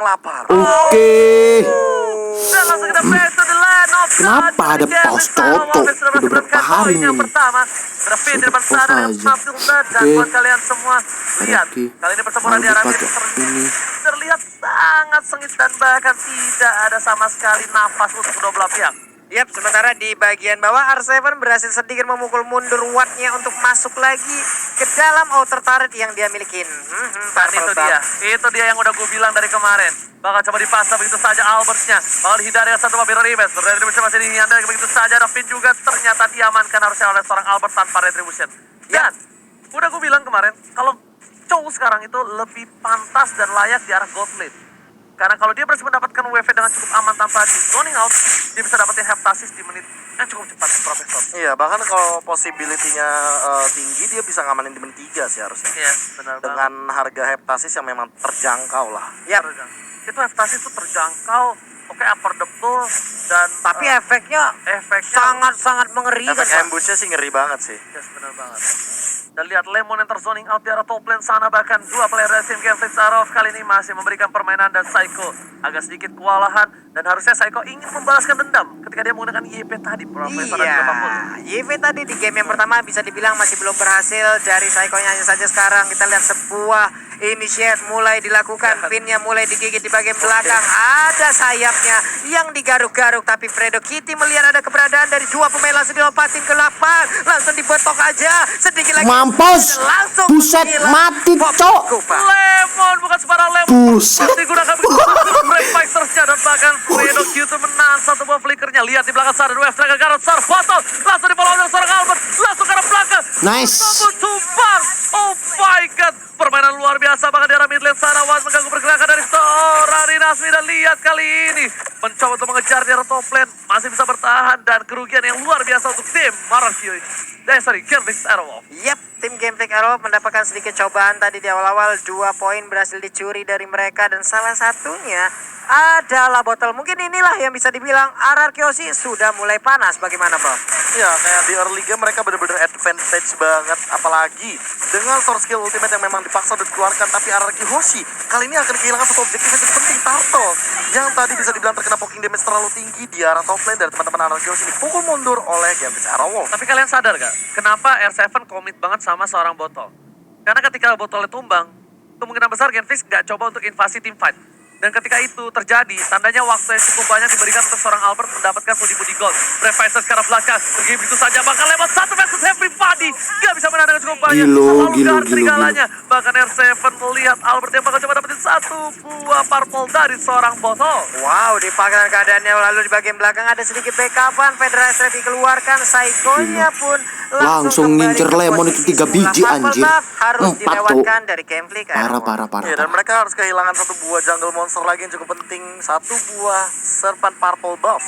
lapar. Oke. Dan langsung kita back to the line of Kenapa ada paus Toto? Udah berapa hari yang ini? pertama berpin di depan sana dengan Snapfielder. Dan Oke. buat kalian semua lihat, Oke. kali ini pertempuran di Albert arah pakai ini. terlihat sangat sengit dan bahkan tidak ada sama sekali nafas untuk kedua belah pihak. Yap, sementara di bagian bawah R7 berhasil sedikit memukul mundur Wattnya untuk masuk lagi ke dalam outer turret yang dia milikin. Dan itu dia yang udah gue bilang dari kemarin. Bakal coba dipaksa begitu saja Albertnya. Bakal dihindari satu mobil rematch. Retribution masih dihindari begitu saja. Davin juga ternyata diamankan harusnya oleh seorang Albert tanpa retribution. Dan udah gue bilang kemarin, kalau Chow sekarang itu lebih pantas dan layak di arah gold lane. Karena kalau dia berhasil mendapatkan WV dengan cukup aman tanpa di zoning out, dia bisa dapetin heptasis di menit yang cukup cepat, Profesor. Iya, bahkan kalau possibility-nya tinggi, dia bisa ngamanin di menit 3 sih harusnya. Iya, benar banget. Dengan harga heptasis yang memang terjangkau lah. Yap. Itu heptasis itu terjangkau, oke, affordable, dan Tapi efeknya sangat-sangat mengerikan. Efek ambushnya sih ngeri banget sih. yes, benar banget. Dan lihat Lemon yang terzoning out di arah top lane sana, bahkan dua player dari tim Gameflix Arrow kali ini masih memberikan permainan dan Psycho agak sedikit kewalahan dan harusnya Psycho ingin membalaskan dendam ketika dia menggunakan YP tadi, Profesor dan juga Papul. YV tadi di game yang pertama bisa dibilang masih belum berhasil. Dari Psycho-nya hanya saja sekarang kita lihat sebuah initiate mulai dilakukan, pinnya mulai digigit di bagian belakang. Ada sayapnya yang digaruk-garuk, tapi Fredo Kitty melihat ada keberadaan dari dua pemain, langsung dilompatin ke lapang, langsung dibetok aja. Sedikit lagi Mampus. langsung Buset, menghilang. mati, Pop Cok. Kupa. Lemon bukan sembarang Lemon. Buset. Digunakan Brave Fightersnya dan bahkan Fredo Q menahan satu buah flickernya. Lihat di belakang sana, Wave Dragon Garot Star Bottle langsung dibawa oleh seorang Albert, langsung ke arah belakang. Nice. Sambut tumbang. Oh my god, permainan luar biasa bahkan di arah mid lane sana. Was mengganggu pergerakan dari seorang Rinasmi dan lihat kali ini mencoba untuk mengejar di arah top lane, masih bisa bertahan dan kerugian yang luar biasa untuk tim Mararkyo. Sorry, Gameflix Arrow. Yap, tim Gameflix Arrow mendapatkan sedikit cobaan tadi di awal-awal. 2 poin berhasil dicuri dari mereka dan salah satunya adalah botol. Mungkin inilah yang bisa dibilang Ararkyoshi sudah mulai panas. Bagaimana, Bro? Iya, kayak di early game mereka bener-bener advantage banget. Apalagi dengan source skill ultimate yang memang dipaksa udah dikeluarkan. Tapi Ararkyoshi kali ini akan kehilangan satu objektif yang cukup penting, Turtle. Yang tadi bisa dibilang terkena poking damage terlalu tinggi di arah top lane dari teman-teman Ararkyoshi dipukul mundur oleh Gameflix Arrow. Tapi kalian sadar gak, kenapa R7 komit banget sama seorang botol? Karena ketika botolnya tumbang, kemungkinan besar Genflix gak coba untuk invasi tim fight. Dan ketika itu terjadi, tandanya waktu yang cukup banyak diberikan untuk seorang Albert mendapatkan pundi-pundi gold. Brave Fighters ke arah belakang, pergi begitu saja, bakal lewat satu versus everybody. Gak bisa menang dengan cukup banyak, Gilo. serigalanya. Bahkan R7 melihat Albert yang bakal coba dapetin satu buah purple dari seorang botol. Wow, dipaksakan keadaannya. Lalu di bagian belakang ada sedikit backupan. Federal Strike dikeluarkan. Psycho-nya pun Langsung kembali ngincer ke Lemon posisi itu 3 biji, semula. anjir. Hufflepuff harus 4 dilewatkan dari Gameflix Arrow. Parah. Iya, dan mereka harus kehilangan satu buah jungle monster lagi yang cukup penting, satu buah serpent purple buff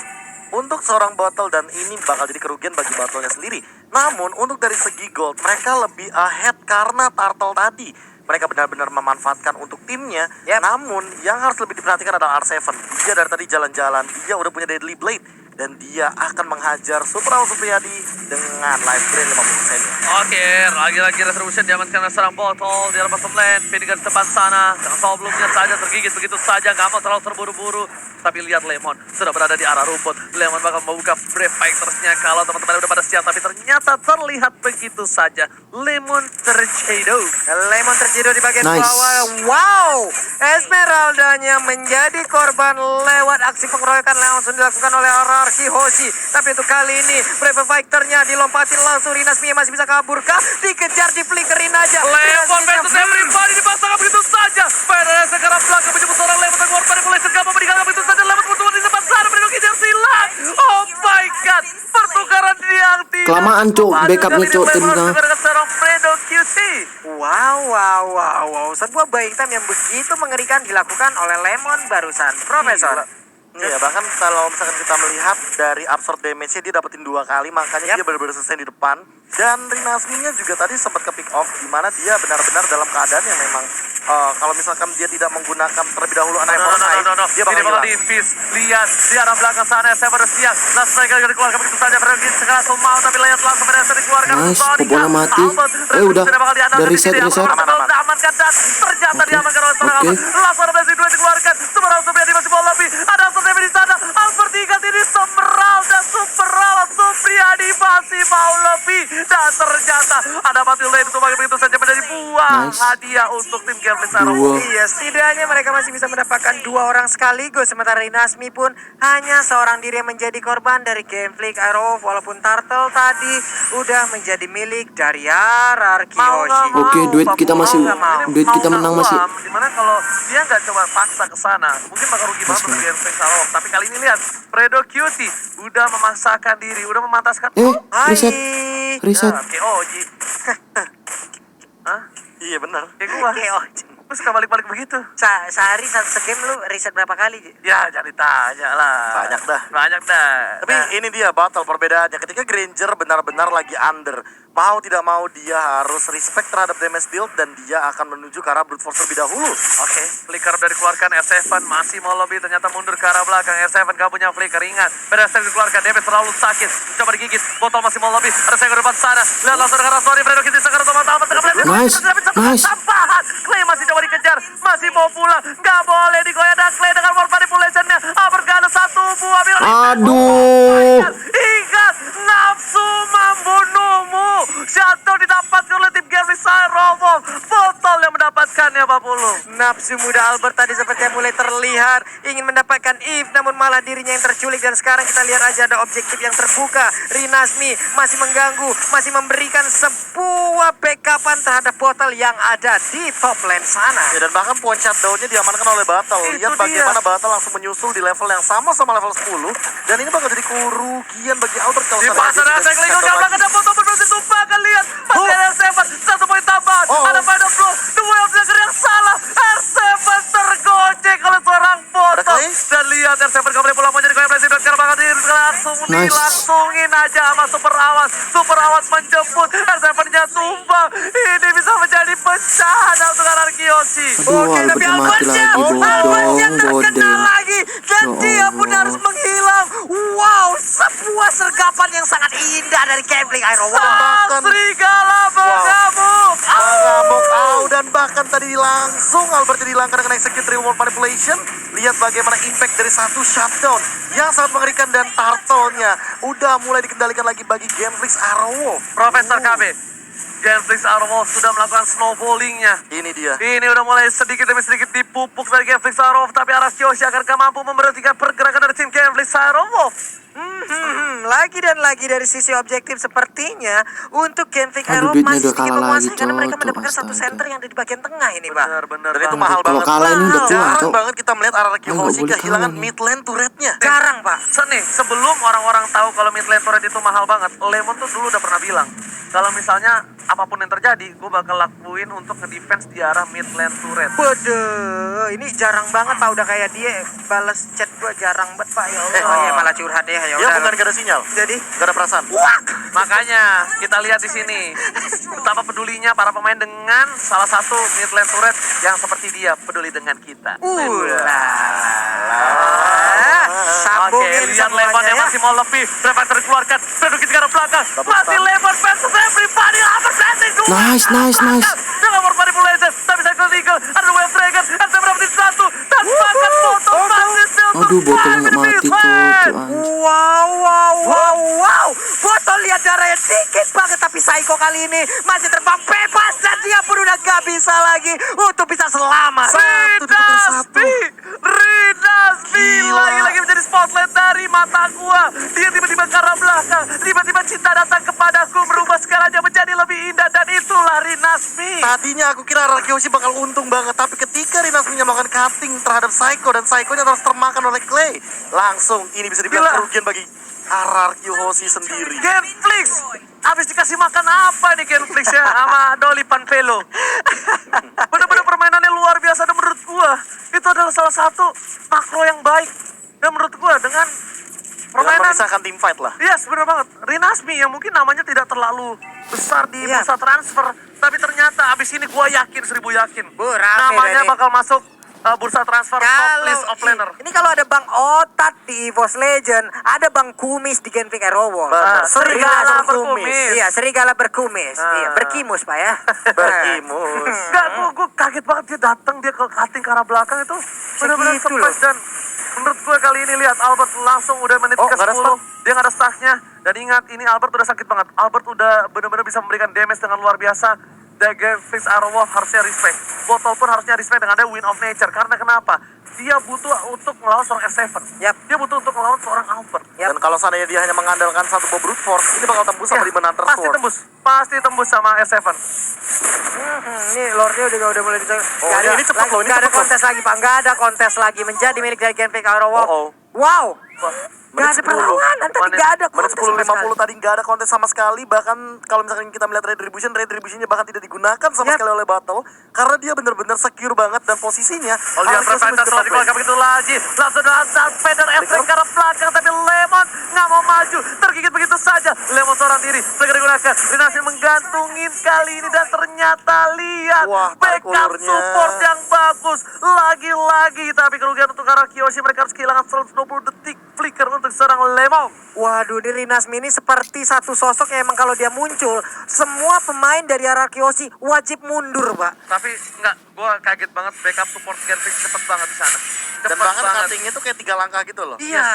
untuk seorang bottle, dan ini bakal jadi kerugian bagi bottlenya sendiri. Namun untuk dari segi gold mereka lebih ahead karena turtle tadi mereka benar-benar memanfaatkan untuk timnya. Namun yang harus lebih diperhatikan adalah R7. Dia dari tadi jalan-jalan, dia udah punya deadly blade dan dia akan menghajar Supra Supriyadi dengan life drain 50%-nya. Oke, lagi-lagi retribution diamankan oleh seorang botol di arah bottom lane. Finnegan di depan sana, dengan sebelumnya saja tergigit begitu saja, nggak mau terlalu terburu-buru. Tapi lihat Lemon sudah berada di arah rumput. Lemon bakal membuka Brave Fighters-nya kalau teman-teman udah pada siap, tapi ternyata terlihat begitu saja. Lemon terjatuh. Lemon terjatuh di bagian Nice. bawah. Wow, Esmeralda-nya menjadi korban lewat aksi pengeroyokan yang langsung dilakukan oleh Ararkyoshi. Tapi untuk kali ini Brave Fighter-nya dilompatin langsung. Rinasmi masih bisa kabur kah? Dikejar, diflickerin aja. Lemon versus everybody dipasangkan begitu saja. Federal sekarang belakang menjemput seorang Lemon dan Warpan mulai segala meninggalkan begitu saja. Lemon bertuan di depan sana, Bredok Kijar silang. Oh my god, pertukaran yang tidak Kelamaan, Cok. Backupnya, Cok, timnya. dengan seorang Fredo QC. Wow. Sebuah buy time yang begitu mengerikan dilakukan oleh Lemon barusan, Profesor. Gila. Iya, bahkan kalau misalkan kita melihat dari absorb damage-nya dia dapetin 2 kali, makanya dia benar-benar selesai di depan. Dan Rinasminya juga tadi sempat ke pick off, di mana dia benar-benar dalam keadaan yang memang kalau misalkan dia tidak menggunakan terlebih dahulu anak No, dia ini bakal hilang. diinvis. Lihat di arah belakang sana, saya pada siap. Langsung saja dikeluarkan begitu saja. Fredrik sekarang mau, tapi lihat langsung pada dikeluarkan. Nice, Sonika. Popola mati. Albert, Udah. tidak bakal diandalkan Udah di reset, sini. reset. Amankan dan ternyata diamankan oleh seorang Oke. Albert. Langsung ada Messi 2 dikeluarkan. Semerau Supriyadi masih mau lebih. Ada Supriyadi di sana. Albert tinggal ini Semerau dan Supriyadi masih mau lebih. Dan ternyata ada mati lane untuk bagi begitu saja menjadi buah Nice. hadiah untuk tim Gambling Arrow. Dua. Iya, setidaknya mereka masih bisa mendapatkan 2 orang sekaligus. Sementara Rinasmi pun hanya seorang diri yang menjadi korban dari Game Freak Arrow. Walaupun Turtle tadi udah menjadi milik dari RR Kiyoshi. Oke, duit kita masih- duit kita menang masih. Dimana kalau dia nggak coba paksa ke sana, mungkin bakal rugi banget untuk Game Freak Arrow. Tapi kali ini lihat, Fredo Cutie udah memaksakan diri, udah memantaskan. Reset. Reset. KOG. Hah? Iya benar. Kayak gua. KOG. Gua suka balik-balik begitu. Sehari segame lu riset berapa kali? Ya, jangan ditanya lah. Banyak dah. Banyak dah. Tapi ini dia battle perbedaannya. Ketika Granger benar-benar lagi under, mau tidak mau dia harus respect terhadap damage dealt dan dia akan menuju ke arah brute force terlebih dahulu. Oke, flicker udah dikeluarkan. R7 masih mau lebih, ternyata mundur ke arah belakang. R7 gak punya flicker, ingat. Pada R7 dikeluarkan, damage terlalu sakit. Coba digigit, botol masih mau lebih. Ada saya ke depan sana. Lihat langsung ke arah Sony, Fredo kita sekarang teman-teman. Nice, nice. Sampahan. Clay masih coba dikejar, masih mau pulang. Gak boleh digoyah dan Clay dengan war manipulation-nya. Bergana 1 buah. Aduh. Ingat, nafsu membunuhmu. Jatuh didapatkan oleh tim Gambling Arrow. Botol yang mendapatkannya, Pak Pulu. Nafsu muda Albert tadi sepertinya mulai terlihat ingin mendapatkan Eve, namun malah dirinya yang terculik. Dan sekarang kita lihat aja ada objektif yang terbuka. Rinasmi masih mengganggu, masih memberikan sebuah backupan terhadap botol yang ada di top lane sana. Ya, dan bahkan point shutdown-nya diamankan oleh Battle. Itu Lihat dia. bagaimana Battle langsung menyusul di level yang sama level 10. Dan ini bakal jadi kerugian bagi Albert kalau Di sampai pasar dia ada tidak Klingon shutdown yang lagi. belakang, ada botol berhasil tumpahkan. Lihat, masih ada R7, 1 poin tambahan. Oh. Ada final flow, dua yang salah. R7 tergojek oleh seorang botol. Clay? Dan lihat R7 gak boleh pulang, mau jadi goyang presiden. Karena bakal langsung Nice. dilangsungin aja sama Super Awas. Super Awas menjemput, R7-nya tumbang. Ini bisa menjadi bencana untuk RR Kiyoshi. Aduh, Albertnya mati lagi, Albertnya bodong, terkena bodeng. lagi dan Ya dia pun Allah. harus menghilang. Wow, sebuah sergapan yang sangat indah dari Gambling Arrow. Bahkan- Serigala mengamuk. Mengamuk dan bahkan tadi langsung Albert dihilangkan dengan execute reward manipulation. Lihat bagaimana impact dari 1 shutdown yang sangat mengerikan dan turtle-nya udah mulai dikendalikan lagi bagi Gambling Arrow. Profesor KB, Gambling Arrow sudah melakukan snowballingnya. Ini dia. Ini udah mulai sedikit demi sedikit dipupuk dari Gambling Arrow, tapi RR Kiyoshi akankah mampu memberhentikan pergerakan dari tim Gambling Arrow? Lagi dan lagi dari sisi objektif sepertinya untuk Gambling Aduh, Arrow duitnya masih udah sedikit kalah menguasai lagi, karena mereka cocok, mendapatkan satu astaga. center yang ada di bagian tengah ini, Pak. Benar-benar. Dan itu Bang. mahal Kalau banget. kalah ini udah tua, Jarang Cok. banget kita melihat RR Nggak Kiyoshi boleh kehilangan kalah nih. mid lane turretnya. Jarang, Pak. Nih, sebelum orang-orang tahu kalau mid lane turret itu mahal banget, Lemon tuh dulu udah pernah bilang, kalau misalnya apapun yang terjadi, gue bakal lakuin untuk nge-defense di arah mid lane turret. Waduh, ini jarang banget Pak, udah kayak dia balas chat gua jarang banget Pak. Ya Allah, oh. ya malah curhat ya. Ya Dia udah. bukan gak ada sinyal, Jadi gak ada perasaan. Makanya kita lihat di sini betapa pedulinya para pemain dengan salah satu mid lane turret yang seperti dia peduli dengan kita. sambungin Oke, lihat Lemon semuanya yang ya. masih mau lebih. Driver dikeluarkan, Fredo ke arah belakang. Masih Lemon versus everybody. Hammer blessing dua. Nice, nice, nice. Dengan war manipulation, tapi Cycle Eagle, ada Wave Dragon, ada berapa satu. Tanpa akan foto masih still Aduh, botolnya nggak mati, cocok. Wow. Botol lihat darahnya dikit banget, tapi Psycho kali ini masih terbang bebas dan dia pun udah gak bisa lagi untuk bisa selamat. Rinasmi Gila. lagi-lagi menjadi spotlight dari mata gua. Dia tiba-tiba ke arah belakang, tiba-tiba cinta datang kepadaku, merubah segalanya menjadi lebih indah, dan itulah Rinasmi. Tadinya aku kira RR Kiyoshi bakal untung banget, tapi ketika Rinasminya melakukan cutting terhadap Psycho dan Psycho-nya terus termakan oleh Clay, langsung ini bisa dibilang Gila. kerugian bagi RR Kiyoshi sendiri. Genflix, habis dikasih makan apa nih Genflix ya sama Dolly Panpelo? Bener-bener permainannya luar biasa, dan menurut gua itu adalah salah satu makro yang baik Dan menurut gue dengan Dengan permainan memisahkan tim fight lah. yes, bener banget. Rinasmi yang mungkin namanya tidak terlalu besar di Iya. bursa transfer, tapi ternyata abis ini gue yakin, 1000 yakin. Bu, rame Namanya dari- bakal masuk bursa transfer top list of laner. ini kalau ada Bang Otat di EVOS Legend, ada Bang Kumis di Genping Aerowall. Benar. Serigala berkumis. berkumis. Iya, serigala berkumis. Ah. Iya, berkimus Pak ya. Berkimus. Enggak, gue kaget banget dia datang, dia ke cutting ke arah belakang itu benar-benar Segitu surprise. Dan menurut gue kali ini lihat Albert langsung udah menit Oh, ke nggak ada 10, dia nggak ada stucknya. Dan ingat ini Albert udah sakit banget, Albert udah benar-benar bisa memberikan damage dengan luar biasa. Dagger Fix Arrow harusnya respect, Botol pun harusnya respect dengan ada Win of Nature. Karena kenapa? Dia butuh untuk melawan seorang S7. Yap. Dia butuh untuk melawan seorang Albert. Dan kalau seandainya dia hanya mengandalkan satu bow brute force, ini bakal tembus sama di Hunter Pasti Sword. tembus sama S7. Ini Lordnya udah mulai dicek. ini cepet loh, ini Nggak ada cepet loh. kontes lagi Pak, nggak ada kontes lagi menjadi milik dari Genping Aerowall. Oh, oh. Wow. Nggak Menit ada perlawanan, tadi Menit- nggak ada Menit kontes 10.50 sama sekali. tadi nggak ada kontes sama sekali. Bahkan kalau misalkan kita melihat retributionnya bahkan tidak digunakan sama Yap. sekali oleh Battle. Karena dia benar-benar secure banget dan posisinya. Oh dia harusnya Preventus sudah setelah dikeluarkan begitu lagi. Langsung dengan Vader Efreng ke arah belakang. Tapi Lemon nggak mau maju. Tergigit begitu saja. Lemon seorang diri. Segera digunakan. Rinasi menggantungin kali ini. Dan ternyata lihat. Wah, tarik Backup ulurnya. support yang bagus. Lagi-lagi. Tapi kerugian untuk arah Kiyoshi. Mereka harus kehilangan 120 detik. Flicker untuk seorang Lemon. Waduh, di Rinasmi ini seperti satu sosok yang emang kalau dia muncul, semua pemain dari arah Kiyoshi wajib mundur, Pak. Tapi enggak. Gue kaget banget. Backup support Genfix cepet banget di sana. Dan Cepet bahkan banget. cuttingnya tuh kayak 3 langkah gitu loh. Iya,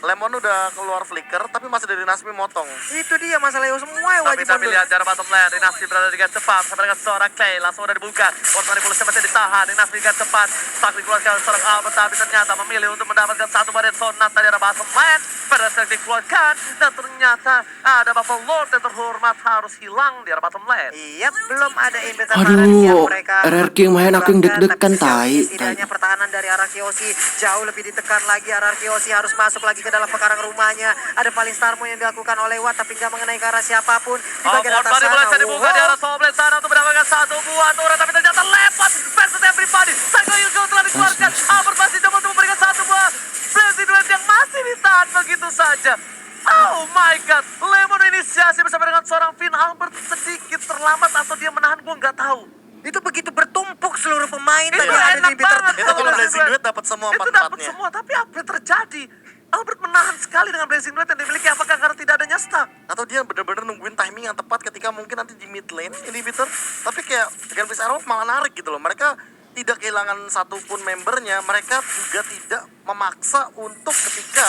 Lemon udah keluar flicker tapi masih dari Nasmi motong. itu dia masalahnya semua yang Tapi wajib mundur. lihat jarak bottom lane, Dinasti berada di garis cepat, sampai dengan seorang Clay, langsung udah dibuka. Warna Revolution masih ditahan, Dinasti di garis cepat, tak dikeluarkan seorang Albert, tapi ternyata memilih untuk mendapatkan satu badan sonat dari arah bottom lane. Pada saat dikeluarkan, dan ternyata ada Buffalo Lord yang terhormat harus hilang di arah bottom lane. Iya, belum ada impetan Aduh, RRQ yang main aku yang deg-degan, tai. Setidaknya pertahanan dari arah Kiyoshi jauh lebih ditekan lagi. Arah Kiyoshi harus masuk lagi ke dalam pekarang rumahnya. Ada paling Starmo yang dilakukan oleh Watt, tapi nggak mengenai ke arah siapapun. Di bagian atas Body sana. mulai dibuka di arah Soblade sana untuk mendapatkan satu buah turret, tapi ternyata lepas versus everybody. Psycho Yugo telah dikeluarkan, Albert masih coba untuk memberikan satu buah Blazing Duet yang masih ditahan begitu saja. Oh my god, Lemon inisiasi bersama dengan seorang Finn. Albert sedikit terlambat atau dia menahan, gue nggak tahu. Itu begitu bertumpuk seluruh pemain Itu tadi ada enak di Bitter. banget. Itu kalau Blazing Duet dapat semua Itu dapat empat-empatnya. semua, tapi apa yang terjadi? Albert menahan sekali dengan Blazing Duet yang dimiliki, apakah karena tidak adanya stack? Atau dia benar-benar nungguin timing yang tepat ketika mungkin nanti di mid lane inhibitor. Tapi kayak Genfix Arrow malah narik gitu loh. Mereka tidak kehilangan satupun membernya. Mereka juga tidak memaksa untuk ketika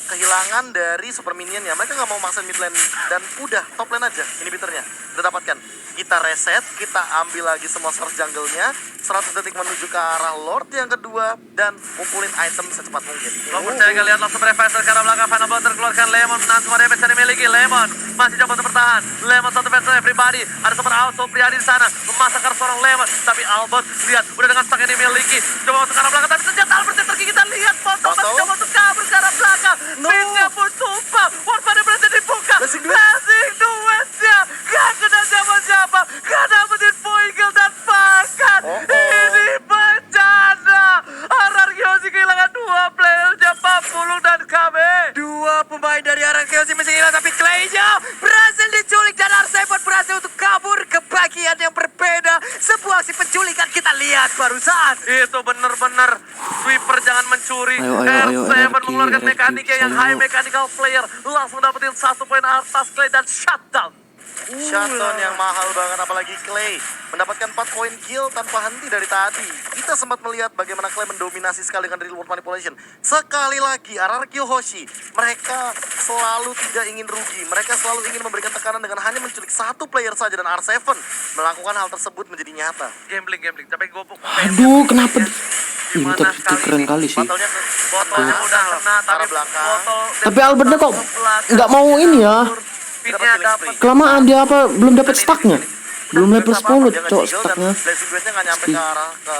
kehilangan dari super minionnya. Mereka nggak mau maksa mid lane dan udah top lane aja inhibitornya. Udah dapatkan. Kita reset, kita ambil lagi semua source jungle-nya. 100 detik menuju ke arah Lord yang kedua dan kumpulin item secepat mungkin. Lo percaya lihat langsung Revival ke arah belakang, Final Blow terkeluarkan. Lemon menahan semua damage yang dimiliki. Lemon masih coba untuk bertahan. Lemon satu versus everybody. Ada super auto Priadi di sana memasakkan seorang Lemon. Tapi Albert lihat udah dengan stack yang dimiliki. Coba untuk ke arah belakang, tapi ternyata Albert yang tergigit. Dan lihat Botol masih coba untuk kabur ke arah belakang. Pinnya pun tumpah. Warfare berhasil dibuka. Blazing Duet. Blazing Duet-nya gak kena siapa-siapa. Gak dapetin Foigel dan bahkan ini bencana. Arar Kiyoshi kehilangan dua playernya, Papulung dan Kame. Dua pemain dari arah Kiyoshi masih hilang, tapi Clay-nya berhasil diculik dan Arsepot berhasil untuk kabur ke bagian yang berbeda. Sebuah aksi penculikan kita lihat barusan. Itu bener-bener sweeper jangan mencuri. Ayo, M7 RRQ, mengeluarkan RRQ, mekaniknya yang selalu. high mechanical player. Langsung dapetin 1 poin atas Clay dan shutdown. Shutdown yang mahal banget, apalagi Clay mendapatkan 4 poin kill tanpa henti dari tadi. Kita sempat melihat bagaimana Clay mendominasi sekali dengan real world manipulation. Sekali lagi RRQ Hoshi, mereka selalu tidak ingin rugi. Mereka selalu ingin memberikan tekanan dengan hanya menculik satu player saja, dan R7 melakukan hal tersebut menjadi nyata. Gambling. Tapi gue Aduh, kenapa? Ih, Gimana bentar, itu kali keren ini? kali sih. Botolnya Botolnya udah kena, tapi arah belakang. botol Tapi Albertnya kok nggak mau ini ya? Pinnya dapat. Kelamaan dia apa? Belum dapat stacknya. Belum level 10 Dia cok nge-jiggle dan stacknya. Blazing Duetnya nggak nyampe ke arah ke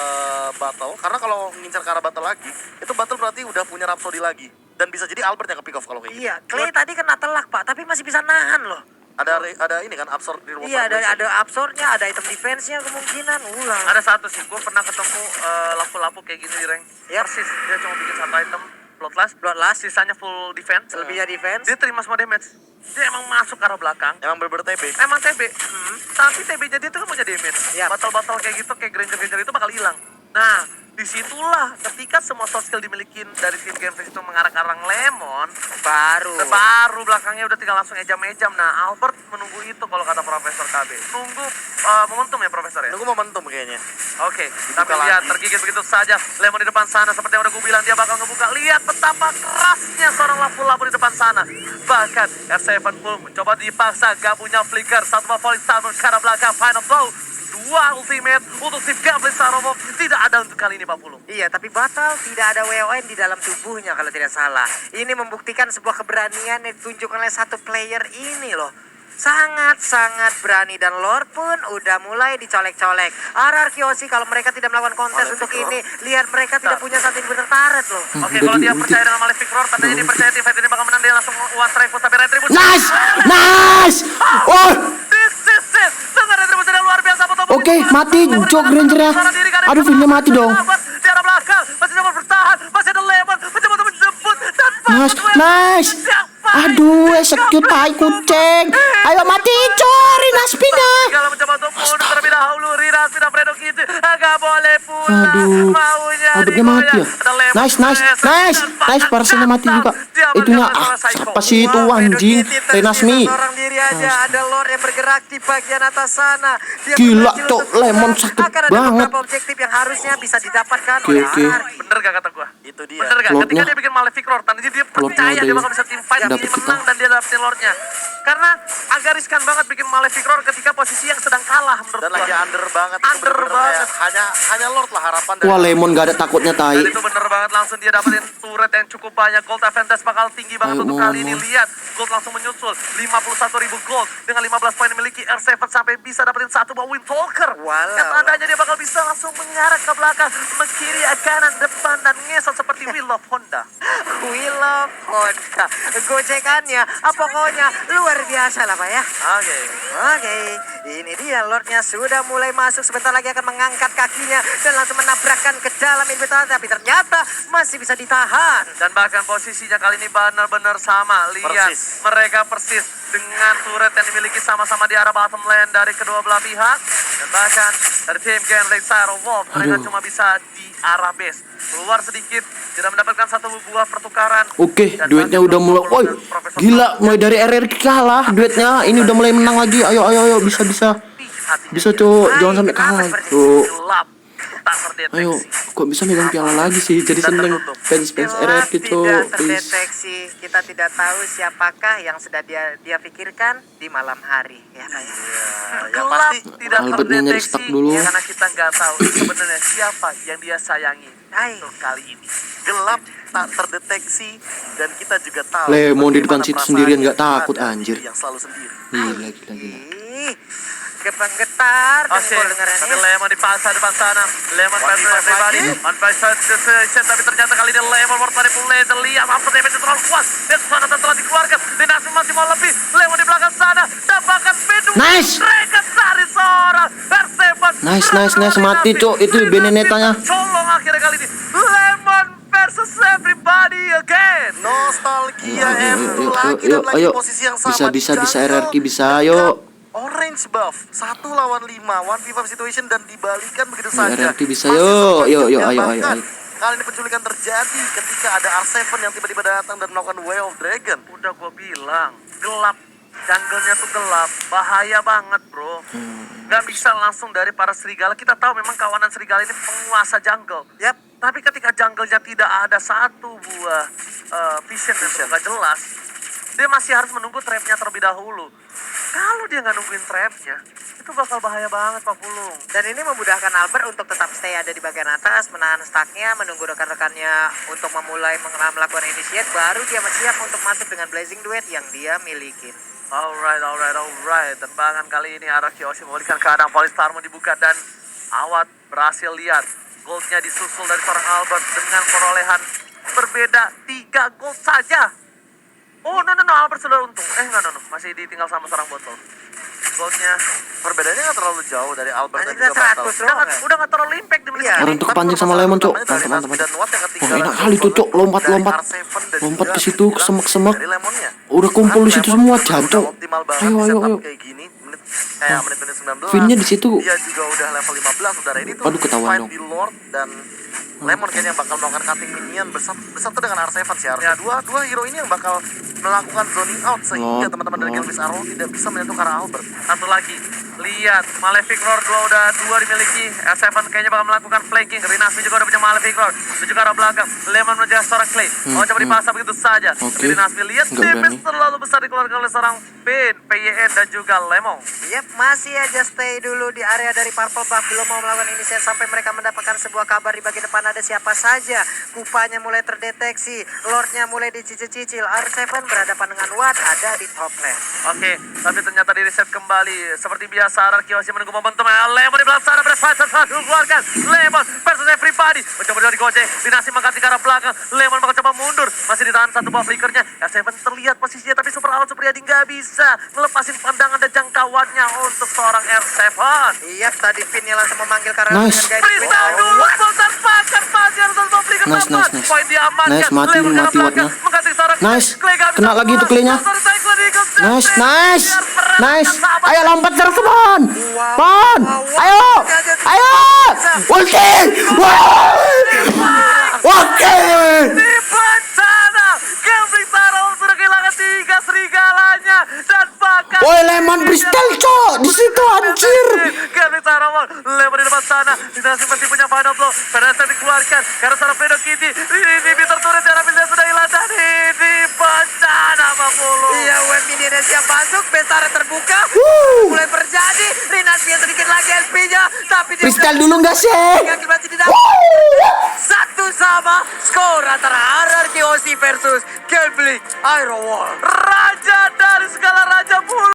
battle. Karena kalau ngincar ke arah battle lagi, itu battle berarti udah punya Rhapsody lagi. Dan bisa jadi Albert yang ke pick off kalau kayak gitu. Iya, Clay tadi kena telak, Pak, tapi masih bisa nahan loh. Ada ini kan absorb di rumah. Iya, ada absornya, ada item defense-nya kemungkinan. Ulang. Ada satu sih, gue pernah ketemu lampu-lampu kayak gini di rank. Yap. Persis, dia cuma bikin satu item. Bloodlust, sisanya full defense. Selebihnya defense. Dia terima semua damage. Dia emang masuk ke arah belakang. Emang bener-bener TB. Emang TB. Tapi TB-nya dia tuh kan punya damage. Iya. Batal-batal kayak gitu, kayak Granger itu bakal hilang. Nah, disitulah ketika semua soft skill dimiliki dari tim Game Face itu mengarah ke arah Lemon, baru belakangnya udah tinggal langsung ejam-ejam. Nah, Albert menunggu itu kalau kata Profesor KB. Nunggu momentum ya, Profesor ya? Nunggu momentum kayaknya. Oke, tapi lihat tergigit begitu saja. Lemon di depan sana seperti yang udah gue bilang, dia bakal ngebuka. Lihat betapa kerasnya seorang lapu-lapu di depan sana. Bahkan R7 pun mencoba dipaksa, gak punya flicker. Satu favorit Starman ke arah belakang, final blow. Dua ultimate untuk tim Goblin Staromov tidak ada untuk kali ini Pak Pulung. Iya, tapi batal tidak ada WON di dalam tubuhnya kalau tidak salah. Ini membuktikan sebuah keberanian yang ditunjukkan oleh satu player ini loh. Sangat-sangat berani dan Lord pun udah mulai dicolek-colek. RR Kyoshi kalau mereka tidak melakukan kontes untuk ini, lihat mereka tidak punya saat ini bener taret loh. Oke, kalau dia percaya dengan Malefic Roar, tandanya dia percaya tim fight ini bakal menang, dia langsung one strike tapi retribusi. Nice! Nice! Oh! This is it. Dengan retribusi yang luar biasa. Oke, mati Jog Ranger ya. Aduh, Vinnya mati dong. Di arah belakang, masih dapat bertahan, masih ada Lemon, mencoba untuk menjemput dan Nice! Aduh, execute tai kucing. Ayo mati, curi Naspina. Kalau mencoba untuk mundur terlebih dahulu, Rina sudah Fredo gitu, agak boleh pulang. Aduh, Maunya Albertnya mati ya. Ada Lemon, Nice, Parasnya mati juga. Itunya siapa sih itu anjing? Renasmi. Seorang diri aja, ada Lord yang bergerak di bagian atas sana. Dia Gila, berhasil Cok, untuk Lemon menang. sakit Akan ada banget. beberapa objektif yang harusnya bisa didapatkan Oke, oleh oke. RR. Bener gak kata gua? Itu dia. Bener gak? Lordnya. Ketika dia bikin Malefic Roar, tandanya dia percaya ada dia ya. bakal bisa team fight, Dapet dia kita. menang dan dia dapetin Lordnya. Karena agak riskan banget bikin Malefic Roar ketika posisi yang sedang kalah menurut Dan gua. lagi under banget. Itu Under bener-bener banget. kayak hanya Lord lah harapan dari Wah, Lemon gak ada takutnya tai. Dan itu bener banget, langsung dia dapetin turret yang cukup banyak. Gold Avantage bakal tinggi banget Ayo, untuk mohon, kali ini. mohon. Lihat, Gold langsung menyusul 51.000 gold dengan 15 poin dimiliki R7 sampai bisa dapetin satu buah Windwalker. Walau. Dan tandanya dia bakal bisa langsung mengarah ke belakang, kiri, kanan, depan, dan ngesot seperti Wheel of Honda. Wheel of Honda. Gojekannya, pokoknya luar biasa lah Pak ya. Oke. Oke, ini dia Lordnya sudah mulai masuk, sebentar lagi akan mengangkat kakinya dan langsung menabrakkan ke dalam inventory, tapi ternyata masih bisa ditahan. Dan bahkan posisinya kali ini benar-benar sama. Lihat, Persis. mereka persis dengan turret yang dimiliki sama-sama di arah bottom lane dari kedua belah pihak. Dan bahkan dari tim Gen Lake Sire Wolf, mereka Aduh. cuma bisa di arah base. Keluar sedikit, tidak mendapatkan satu buah pertukaran. Oke, Dan duetnya bahkan udah mulai. Profesor Woi, dan Profesor gila, mulai dari RR kalah duetnya. Ini udah mulai menang lagi. Ayo, bisa. hati-hatinya Bisa, dia. Cuk. Hai, Jangan sampai kenapa kalah, seperti Cuk. Gelap, tak terdeteksi. Ayo, kok bisa megang piala lagi sih? Jadi Dan seneng tertutup. fans Jelas RR gitu. tidak Please. terdeteksi, kita tidak tahu siapakah yang sedang dia pikirkan di malam hari ya Pak ya. Ya Gelap, pasti. tidak Albertnya nyari terdeteksi. stuck dulu. Karena kita nggak tahu sebenarnya siapa yang dia sayangi Hai. untuk kali ini. Gelap tak terdeteksi dan kita juga tahu Lemon di depan bagaimana situ perasaan sendirian nggak ada takut, anjir. yang selalu sendiri. Gila. Ih, getar Oke, dengkul dengerannya. tapi Lemon dipaksa depan sana. Lemon One versus v five everybody. lagi. One five decision, tapi ternyata kali ini Lemon worth manipulator. Lihat apa damage terlalu kuat. Dan sana telah dikeluarkan. Dinasti masih mau lebih. Lemon di belakang sana. Dapatkan P2. Nice. Mereka cari seorang R7. Nice. Mati, Cok. Itu Benedetta-nya. Colong akhirnya kali ini. Lemon versus everybody again. Nostalgia Ayo, M2 lagi dan lagi ayo. posisi yang sama Bisa di jungle. RRQ bisa, ayo. Orange buff 1 lawan 5 1v5 situation dan dibalikan begitu Ayo, saja. RRQ bisa, Masih yuk. sempat Yuk, juga, ayo. bahkan kali ini penculikan terjadi ketika ada R7 yang tiba-tiba datang dan melakukan Way of Dragon. Udah gua bilang, gelap. Jungle-nya tuh gelap, bahaya banget bro. Gak bisa langsung dari para serigala. Kita tahu memang kawanan serigala ini penguasa jungle. Yap. Tapi ketika jungle-nya tidak ada satu buah vision yang gak jelas, dia masih harus menunggu trap-nya terlebih dahulu. Kalau dia nggak nungguin trap-nya, itu bakal bahaya banget Pak Pulung. Dan ini memudahkan Albert untuk tetap stay ada di bagian atas, menahan stacknya, menunggu rekan-rekannya untuk memulai melakukan initiate, baru dia siap untuk masuk dengan Blazing Duet yang dia miliki. Alright. Dan bahkan kali ini arah Kyoshi memulihkan keadaan Polistarmo dibuka dan Awat berhasil lihat. Goldnya disusul dari seorang Albert dengan perolehan berbeda 3 gold saja. Oh no, Albert sudah untung. No, masih ditinggal sama seorang botol. goldnya. Perbedaannya nggak terlalu jauh dari Albert Hanya dan kita juga Battle. 100 doang. Udah nggak terlalu impact di menit Iya. Orang tuh kepancing sama Lemon, Cok. Dari Mantap. Nasbi dan Watt yang ketinggalan Wah, enak kali tuh, Cok. Lompat. dari R7 dan Lompat juga ke situ, ke semak-semak. dari Lemonnya. Udah kumpul di situ Lemon semua, bener-bener jancok. udah optimal banget Ayo, di ayo, setup ayo. kayak gini, menit-menit 19. Finnya di situ. Dia juga udah level 15, udah ready tuh. Aduh, ketahuan fight dong. di Lord dan Lemon kayaknya yang bakal melakukan cutting minion bersatu dengan R7 sih harusnya. Dua hero ini yang bakal melakukan zoning out sehingga teman-teman dari Guild Arrow tidak bisa menyentuh ke arah Albert. Satu lagi, lihat Malefic Roar 2 udah 2 dimiliki. S7 kayaknya bakal melakukan flanking. Rinasmi juga udah punya Malefic Roar. Menuju ke arah belakang. Lemon menjaga seorang Clay. Coba dipasang begitu saja. Oke. Rinasmi lihat Nggak damage berani. terlalu besar dikeluarkan oleh seorang Pin, PYN dan juga Lemon. Yep, masih aja stay dulu di area dari Purple Buff. Belum mau melakukan inisiat sampai mereka mendapatkan sebuah kabar di bagian depan ada siapa saja. Kupanya mulai terdeteksi, Lordnya mulai dicicil-cicil. R7 berhadapan dengan Watt ada di top lane. Oke, tapi ternyata di reset kembali. Seperti biasa, Araki masih menunggu momentum. Lemon di belakang sana, berfighter satu keluarkan. Lemon versus everybody. Mencoba dari goceng, Dinasti mengganti ke arah belakang. Lemon bakal coba mundur, masih ditahan satu buah flickernya. S7 terlihat posisinya, tapi Super Out Super Yadi nggak bisa ngelepasin pandangan dan jangkauannya untuk seorang R7. Iya, tadi Pinnya langsung memanggil karena Nice. dengan Freestyle dulu, sebentar pakar masih harus buah flicker Nice, tambahan. nice. Poin diamankan. Nice, mati, Lemon ke arah mati belakang, Wattnya. mengganti seorang Nice. Clay nggak bisa Kena lagi keluar. itu Clay-nya. Seorang Cyclone Eagle Nice. Biar peran Nice. sahabat. Ayo lompat terus, Pon. Pon. Ayo. Ulti. Wah. Oke. Di bencana, Gambling Tarot sudah kehilangan 3 serigalanya dan bahkan Woi, Lemon Bristol, Cok. Di situ anjir. Gambling Tarot, Lemon di depan sana, Dinasti masih punya final blow, Penasaran dikeluarkan karena seorang Fredo Kitty, ini Bitter Turret dan Abilnya sudah hilang dan ini bencana Mamulu. Iya, web ini udah siap masuk, Bentara terbuka, mulai terjadi, Rinasmi sedikit lagi LP-nya, tapi dia Bristol dulu nggak sih? akibat tidak satu sama skor antara RRQ OC versus Gambling Iron Wall. Raja dari segala raja bulu.